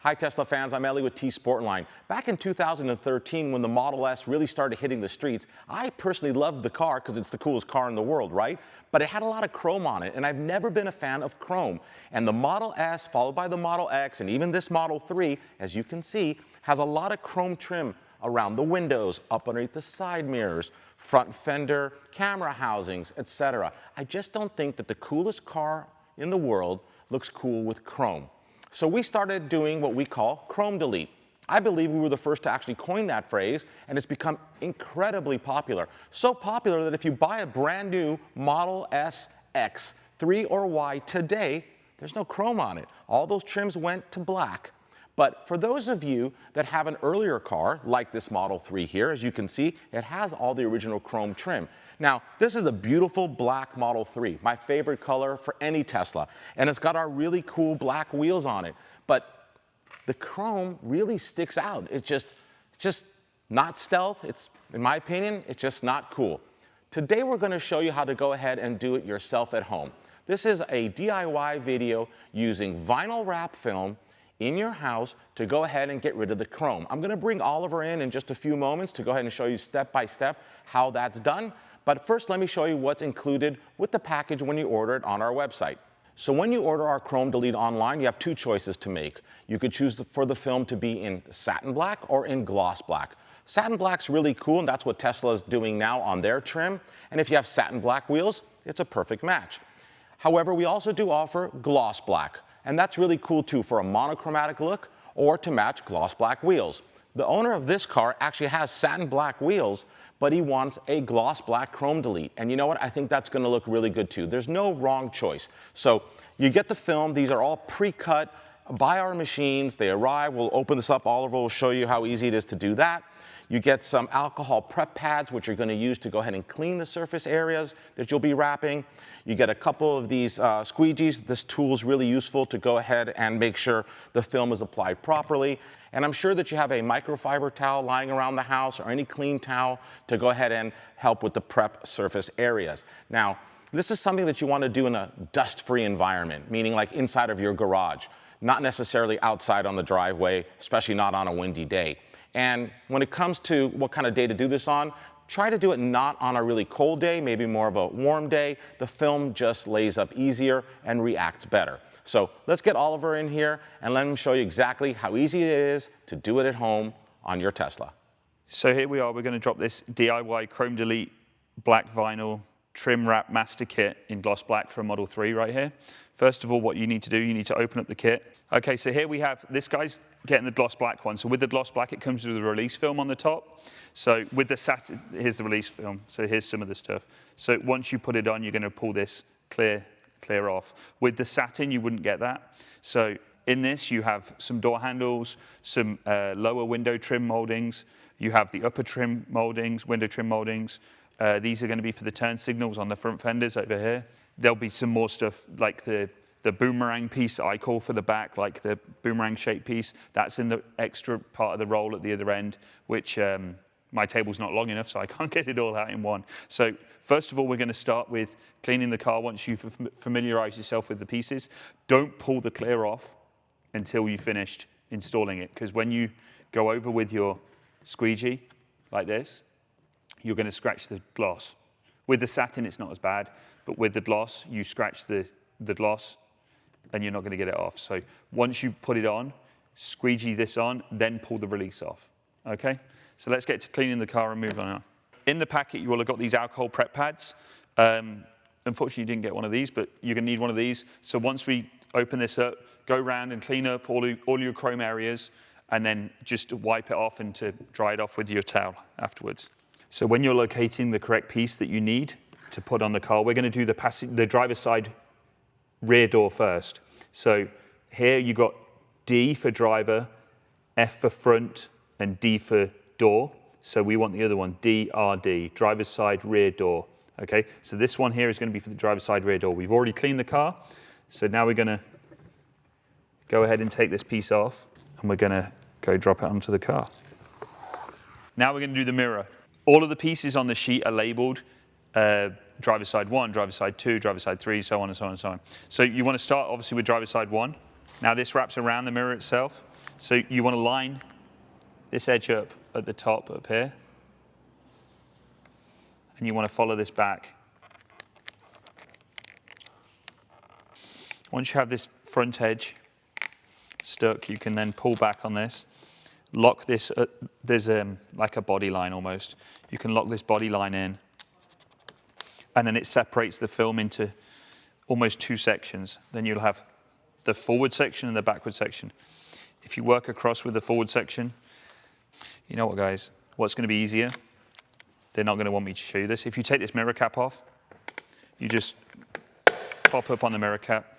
Hi Tesla fans, I'm Ellie with T-sportline. Back in 2013 when the Model S really started hitting the streets, I personally loved the car because it's the coolest car in the world, right? But it had a lot of chrome on it, and I've never been a fan of chrome. And the Model S, followed by the Model X, and even this Model 3, as you can see, has a lot of chrome trim around the windows, up underneath the side mirrors, front fender, camera housings, etc. I just don't think that the coolest car in the world looks cool with chrome. So we started doing what we call chrome delete. I believe we were the first to actually coin that phrase, and it's become incredibly popular. So popular that if you buy a brand new Model S, X, 3 or Y today, there's no chrome on it. All those trims went to black. But for those of you that have an earlier car, like this Model 3 here, as you can see, it has all the original chrome trim. Now, this is a beautiful black Model 3, my favorite color for any Tesla, and it's got our really cool black wheels on it. But the chrome really sticks out. It's just not stealth. It's, in my opinion, it's just not cool. Today we're going to show you how to go ahead and do it yourself at home. This is a DIY video using vinyl wrap film in your house to go ahead and get rid of the chrome. I'm going to bring Oliver in just a few moments to go ahead and show you step by step how that's done. But first, let me show you what's included with the package when you order it on our website. So when you order our Chrome Delete online, you have two choices to make. You could choose for the film to be in satin black or in gloss black. Satin black's really cool, and that's what Tesla is doing now on their trim. And if you have satin black wheels, it's a perfect match. However, we also do offer gloss black, and that's really cool too for a monochromatic look or to match gloss black wheels. The owner of this car actually has satin black wheels, but he wants a gloss black Chrome Delete. And you know what? I think that's going to look really good too. There's no wrong choice. So you get the film. These are all pre-cut by our machines. They arrive. We'll open this up. Oliver will show you how easy it is to do that. You get some alcohol prep pads, which you're going to use to go ahead and clean the surface areas that you'll be wrapping. You get a couple of these squeegees. This tool is really useful to go ahead and make sure the film is applied properly. And I'm sure that you have a microfiber towel lying around the house or any clean towel to go ahead and help with the prep surface areas. Now, this is something that you want to do in a dust-free environment, meaning like inside of your garage, not necessarily outside on the driveway, especially not on a windy day. And when it comes to what kind of day to do this on, try to do it not on a really cold day, maybe more of a warm day. The film just lays up easier and reacts better. So let's get Oliver in here and let him show you exactly how easy it is to do it at home on your Tesla. So here we are. We're going to drop this DIY Chrome Delete black vinyl trim wrap master kit in gloss black for a Model 3 right here. First of all, what you need to do, you need to open up the kit. Okay, so here we have, this guy's getting the gloss black one. So with the gloss black, it comes with a release film on the top. So with the satin, here's the release film. So here's some of the stuff. So once you put it on, you're going to pull this clear off. With the satin, you wouldn't get that. So in this, you have some door handles, some lower window trim moldings. You have the upper trim moldings, window trim moldings. These are going to be for the turn signals on the front fenders over here. There'll be some more stuff like the boomerang piece I call for the back, like the boomerang shaped piece. That's in the extra part of the roll at the other end, which my table's not long enough, so I can't get it all out in one. So first of all, we're going to start with cleaning the car once you've familiarized yourself with the pieces. Don't pull the clear off until you've finished installing it, because when you go over with your squeegee like this, you're going to scratch the gloss. With the satin, it's not as bad, but with the gloss, you scratch the gloss and you're not going to get it off. So once you put it on, squeegee this on, then pull the release off. Okay? So let's get to cleaning the car and move on. In the packet, you will have got these alcohol prep pads. Unfortunately, you didn't get one of these, but you're going to need one of these. So once we open this up, go around and clean up all your chrome areas, and then just wipe it off and to dry it off with your towel afterwards. So when you're locating the correct piece that you need to put on the car, we're going to do the driver's side rear door first. So here you got D for driver, F for front, and D for door. So we want the other one, DRD, driver's side rear door. Okay, so this one here is going to be for the driver's side rear door. We've already cleaned the car, so now we're going to go ahead and take this piece off, and we're going to go drop it onto the car. Now we're going to do the mirror. All of the pieces on the sheet are labeled driver's side 1, driver's side 2, driver's side 3, so on and so on and so on. So you want to start obviously with driver's side 1. Now this wraps around the mirror itself. So you want to line this edge up at the top up here, and you want to follow this back. Once you have this front edge stuck, you can then pull back on this, lock this, there's like a body line almost. You can lock this body line in, and then it separates the film into almost two sections. Then you'll have the forward section and the backward section. If you work across with the forward section, you know what, guys, what's going to be easier? They're not going to want me to show you this. If you take this mirror cap off, you just pop up on the mirror cap,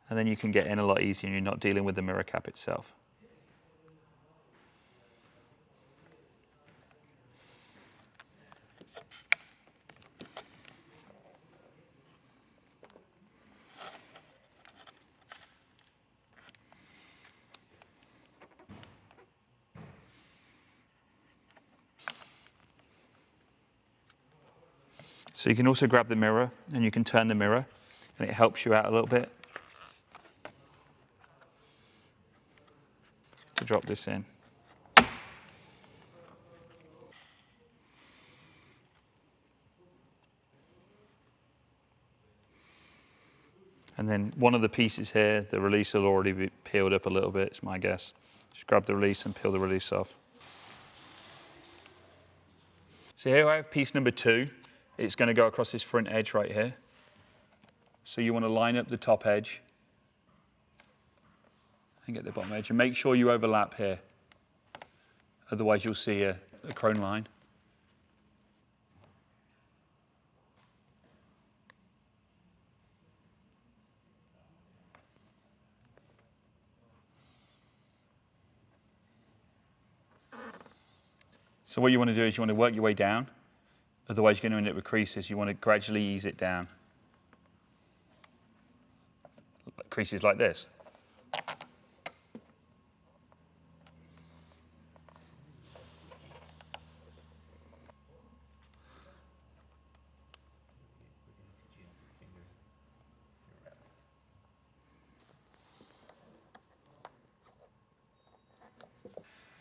and then you can get in a lot easier and you're not dealing with the mirror cap itself. So you can also grab the mirror and you can turn the mirror, and it helps you out a little bit to drop this in. And then one of the pieces here, the release will already be peeled up a little bit, it's my guess. Just grab the release and peel the release off. So here I have piece number 2. It's going to go across this front edge right here. So you want to line up the top edge and get the bottom edge, and make sure you overlap here. Otherwise you'll see a chrome line. So what you want to do is you want to work your way down. Otherwise you're going to end up with creases. You want to gradually ease it down. Creases like this.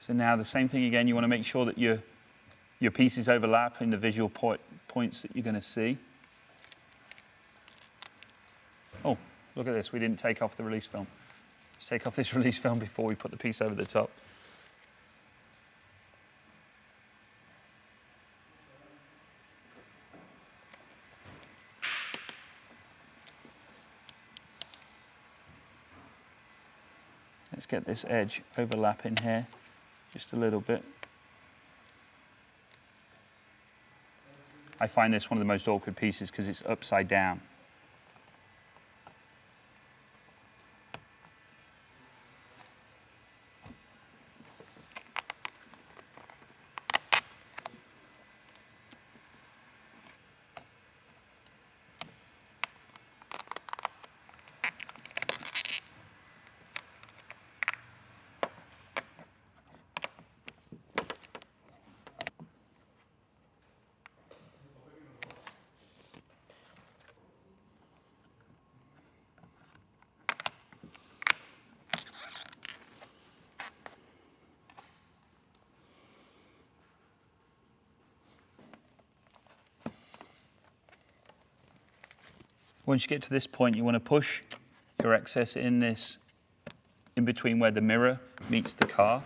So now the same thing again, you want to make sure that your pieces overlap in the visual points that you're going to see. Oh, look at this, we didn't take off the release film. Let's take off this release film before we put the piece over the top. Let's get this edge overlapping here just a little bit. I find this one of the most awkward pieces because it's upside down. Once you get to this point, you want to push your excess in between where the mirror meets the car.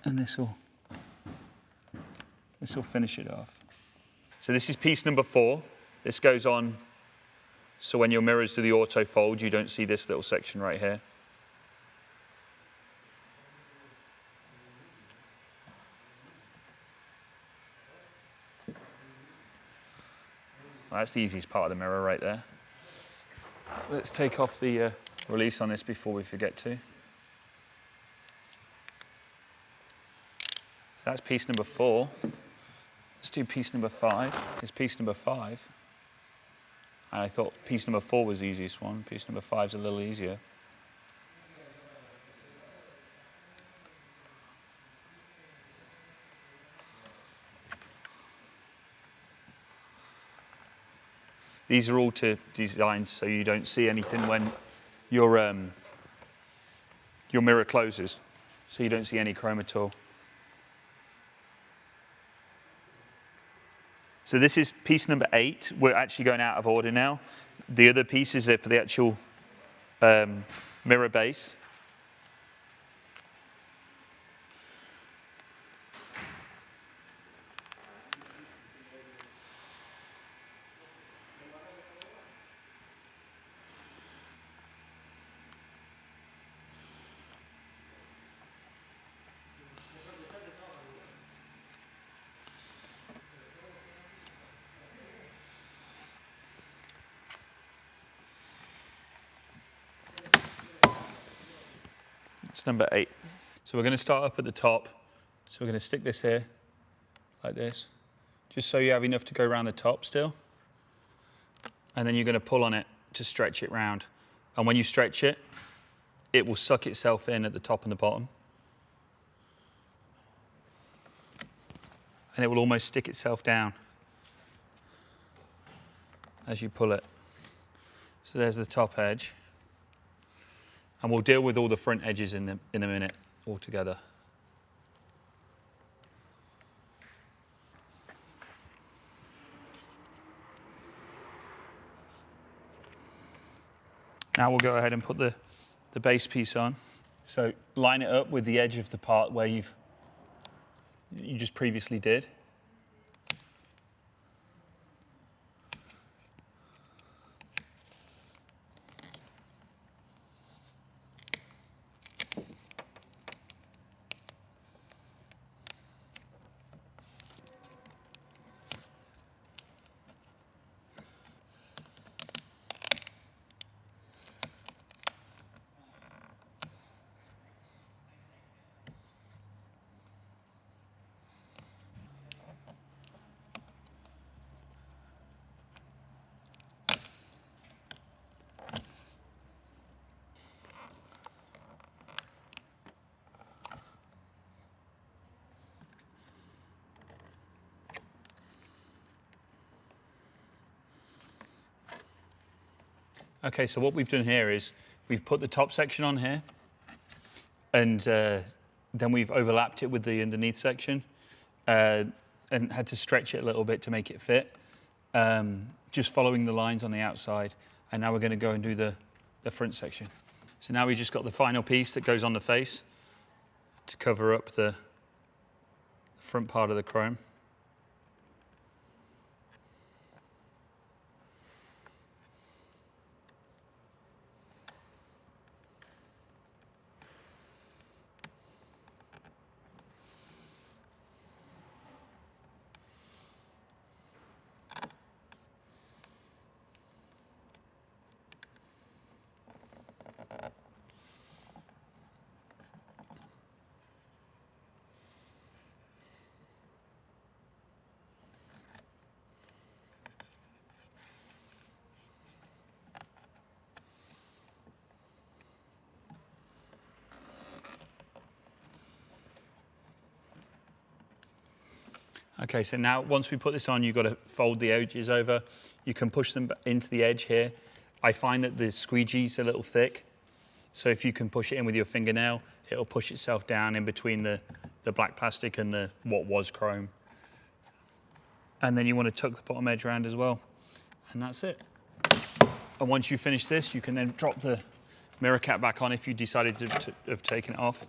And this will finish it off. So this is piece number 4. This goes on, so when your mirrors do the auto fold, you don't see this little section right here. Well, that's the easiest part of the mirror right there. Let's take off the release on this before we forget to. So that's piece number 4. Let's do piece number 5. Here's piece number 5. And I thought piece number 4 was the easiest one. Piece number 5 is a little easier. These are all designed so you don't see anything when your mirror closes, so you don't see any chrome at all. So this is piece number 8. We're actually going out of order now. The other pieces are for the actual mirror base. It's number 8. So we're going to start up at the top. So we're going to stick this here, like this, just so you have enough to go around the top still. And then you're going to pull on it to stretch it round. And when you stretch it, it will suck itself in at the top and the bottom. And it will almost stick itself down as you pull it. So there's the top edge. And we'll deal with all the front edges in a minute altogether. Now we'll go ahead and put the base piece on. So line it up with the edge of the part where you just previously did. Okay, so what we've done here is we've put the top section on here, and then we've overlapped it with the underneath section, and had to stretch it a little bit to make it fit, just following the lines on the outside. And now we're going to go and do the front section. So now we've just got the final piece that goes on the face to cover up the front part of the chrome. Okay, so now once we put this on, you've got to fold the edges over. You can push them into the edge here. I find that the squeegee's a little thick, so if you can push it in with your fingernail, it'll push itself down in between the black plastic and the what was chrome. And then you want to tuck the bottom edge around as well, and that's it. And once you finish this, you can then drop the mirror cap back on if you decided to have taken it off.